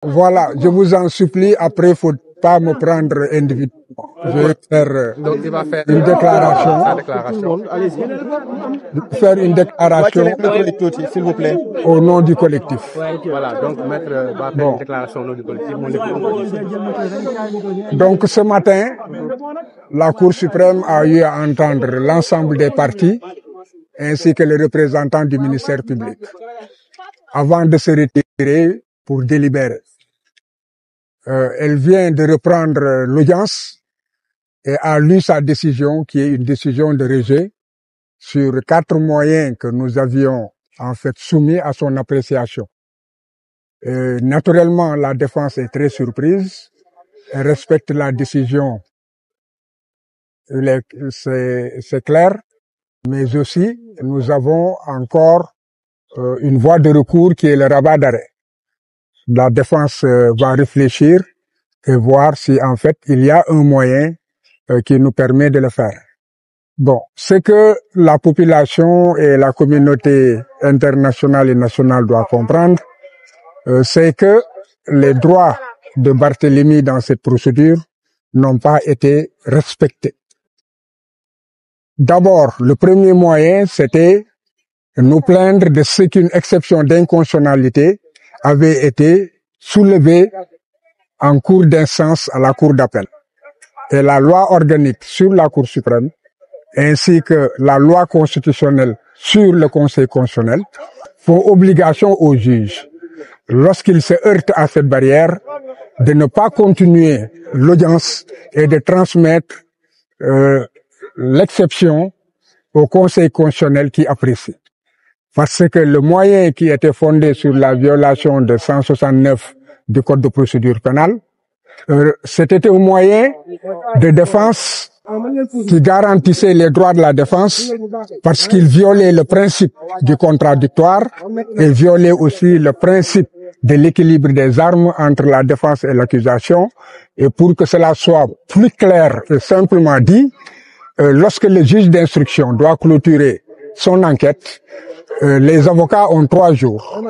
Voilà, je vous en supplie, après, faut pas me prendre individuellement. Je vais faire Donc, il va faire une déclaration. sa déclaration. Faire une déclaration S'il vous plaît. au nom du collectif. Voilà, donc maître va faire une déclaration au nom du collectif. Donc ce matin, la Cour suprême a eu à entendre l'ensemble des partis ainsi que les représentants du ministère public avant de se retirer pour délibérer. Elle vient de reprendre l'audience et a lu sa décision qui est une décision de rejet sur 4 moyens que nous avions en fait soumis à son appréciation. Naturellement, la défense est très surprise. Elle respecte la décision, c'est clair, mais aussi nous avons encore une voie de recours qui est le rabat d'arrêt. La défense va réfléchir et voir si en fait il y a un moyen qui nous permet de le faire. Bon, ce que la population et la communauté internationale et nationale doivent comprendre, c'est que les droits de Barthélemy dans cette procédure n'ont pas été respectés. D'abord, le premier moyen, c'était nous plaindre de ce qu'une exception d'inconstitutionnalité avait été soulevée en cours d'instance à la Cour d'appel. Et la loi organique sur la Cour suprême, ainsi que la loi constitutionnelle sur le Conseil constitutionnel, font obligation aux juges, lorsqu'ils se heurtent à cette barrière, de ne pas continuer l'audience et de transmettre l'exception au Conseil constitutionnel qui apprécie. Parce que le moyen qui était fondé sur la violation de 169 du Code de procédure pénale, c'était un moyen de défense qui garantissait les droits de la défense parce qu'il violait le principe du contradictoire et violait aussi le principe de l'équilibre des armes entre la défense et l'accusation. Et pour que cela soit plus clair et simplement dit, lorsque le juge d'instruction doit clôturer son enquête, les avocats ont 3 jours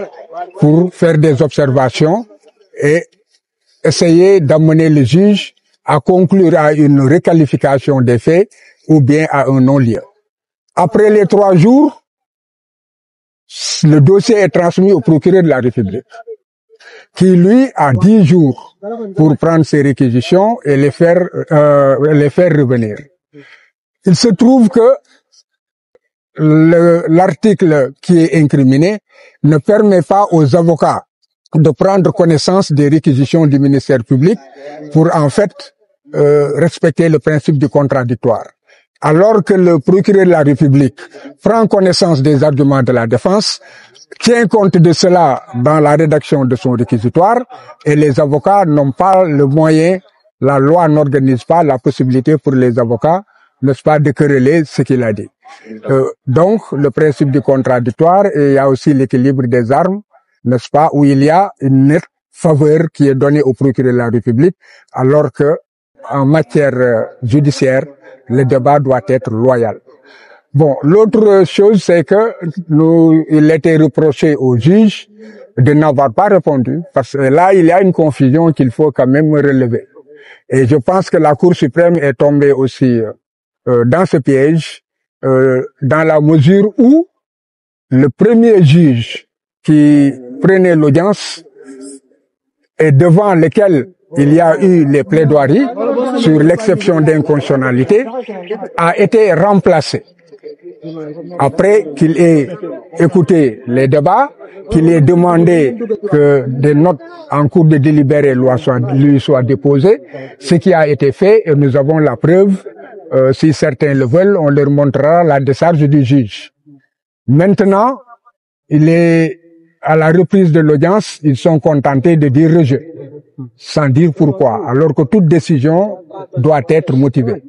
pour faire des observations et essayer d'amener le juge à conclure à une requalification des faits ou bien à un non-lieu. Après les 3 jours, le dossier est transmis au procureur de la République, qui lui a 10 jours pour prendre ses réquisitions et les faire revenir. Il se trouve que l'article qui est incriminé ne permet pas aux avocats de prendre connaissance des réquisitions du ministère public pour en fait respecter le principe du contradictoire. Alors que le procureur de la République prend connaissance des arguments de la défense, tient compte de cela dans la rédaction de son réquisitoire et les avocats n'ont pas le moyen, la loi n'organise pas la possibilité pour les avocats, n'est-ce pas, de quereller ce qu'il a dit. Donc, le principe du contradictoire et il y a aussi l'équilibre des armes, n'est-ce pas, où il y a une nette faveur qui est donnée au procureur de la République, alors que en matière judiciaire, le débat doit être loyal. Bon, l'autre chose, c'est que il était reproché au juge de n'avoir pas répondu, parce que là, il y a une confusion qu'il faut quand même relever. Et je pense que la Cour suprême est tombée aussi dans ce piège, dans la mesure où le premier juge qui prenait l'audience et devant lequel il y a eu les plaidoiries sur l'exception d'inconstitutionnalité a été remplacé. Après qu'il ait écouté les débats, qu'il ait demandé que des notes en cours de délibéré lui soient déposées, ce qui a été fait et nous avons la preuve, si certains le veulent, on leur montrera la décharge du juge. Maintenant, il est à la reprise de l'audience, ils sont contentés de dire rejet, sans dire pourquoi, alors que toute décision doit être motivée.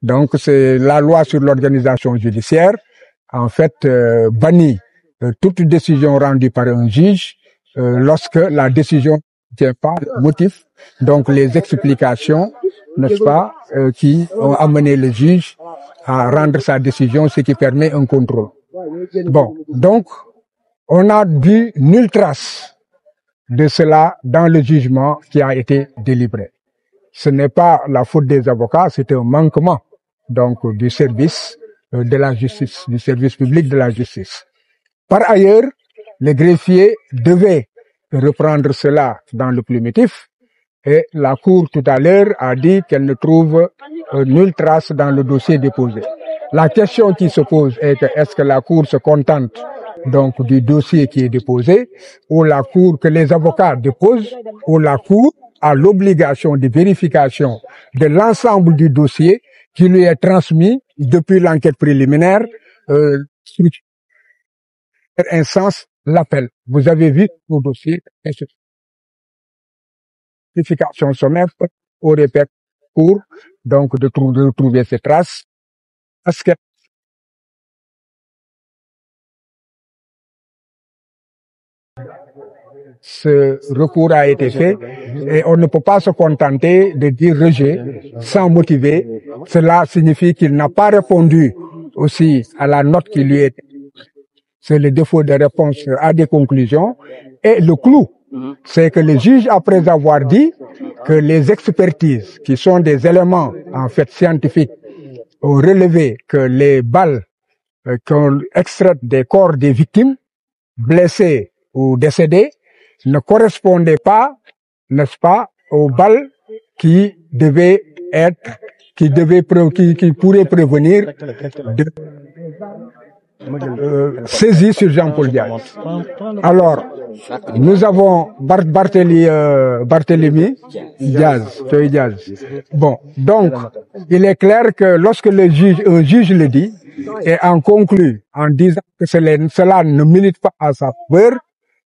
Donc c'est la loi sur l'organisation judiciaire, en fait, bannit toute décision rendue par un juge lorsque la décision ne tient pas de motif, donc les explications, n'est-ce pas, qui ont amené le juge à rendre sa décision, ce qui permet un contrôle. Bon, donc, on a vu nulle trace de cela dans le jugement qui a été délivré. Ce n'est pas la faute des avocats, c'est un manquement donc du service de la justice, du service public de la justice. Par ailleurs, le greffier devait reprendre cela dans le plumitif et la Cour tout à l'heure a dit qu'elle ne trouve nulle trace dans le dossier déposé. La question qui se pose est que est-ce que la Cour se contente donc du dossier qui est déposé ou la Cour que les avocats déposent ou la Cour a l'obligation de vérification de l'ensemble du dossier qui lui est transmis depuis l'enquête préliminaire instance l'appel. Vous avez vu le dossier, vérification sommaire au répète pour donc de trouver ces traces. Parce que ce recours a été fait et on ne peut pas se contenter de dire rejet sans motiver. Cela signifie qu'il n'a pas répondu aussi à la note qui lui est. C'est le défaut de réponse à des conclusions. Et le clou, c'est que le juge, après avoir dit que les expertises, qui sont des éléments en fait scientifiques, ont relevé que les balles qu'on extrait des corps des victimes, blessés ou décédés, ne correspondaient pas, n'est-ce pas, aux balles qui devaient être, qui pourraient prévenir de saisie sur Jean-Paul Diaz. Alors, nous avons Barthélemy Diaz. Bon, donc, il est clair que lorsque un juge le dit, et en conclut en disant que cela ne milite pas à sa faveur,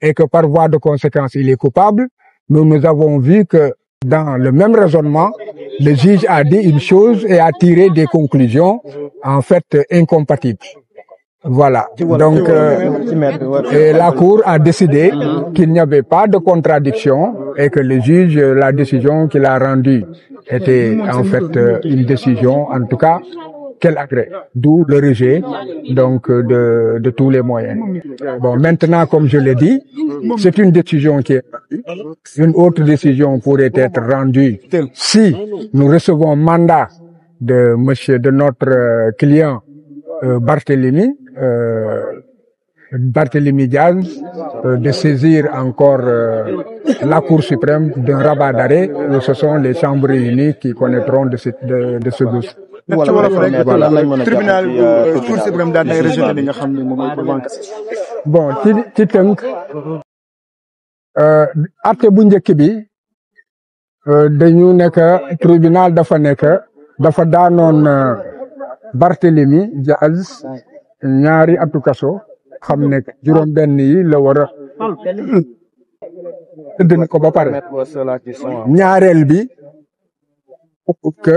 et que par voie de conséquence, il est coupable, nous avons vu que dans le même raisonnement, le juge a dit une chose et a tiré des conclusions, en fait, incompatibles. Voilà. Donc, et la Cour a décidé qu'il n'y avait pas de contradiction et que le juge, la décision qu'il a rendue était en fait une décision, en tout cas, qu'elle agrée. D'où le rejet, donc, de tous les moyens. Bon, maintenant, comme je l'ai dit, c'est une décision qui est rendue. Une autre décision pourrait être rendue si nous recevons mandat de notre client Barthélemy Diaz de saisir encore la Cour suprême d'un rabat d'arrêt. Ce sont les chambres réunies qui connaîtront de ce dossier. Tribunal Cour suprême daal nay rejeté li nga xam ne moom mooy bon ci tënk acte bu njëkk bi dañu nekk tribunal dafa daanoon Barthélemy Diaz ñaari atu kaso xam ne juróom benn yi la war a tëdd na ko ba pare ñaareel bi que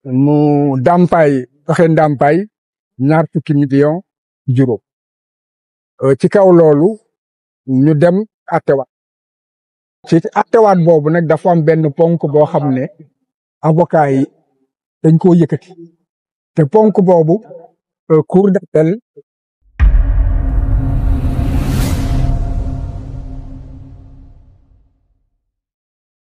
mu joxe ndàmpaay ñaar fukki million juróom ci kaw loolu ñu dem attewaat ci attewaat boobu nag dafa am benn ponk boo xam ne avocat yi dañ koo yëkkati te ponk boobu cour d'appel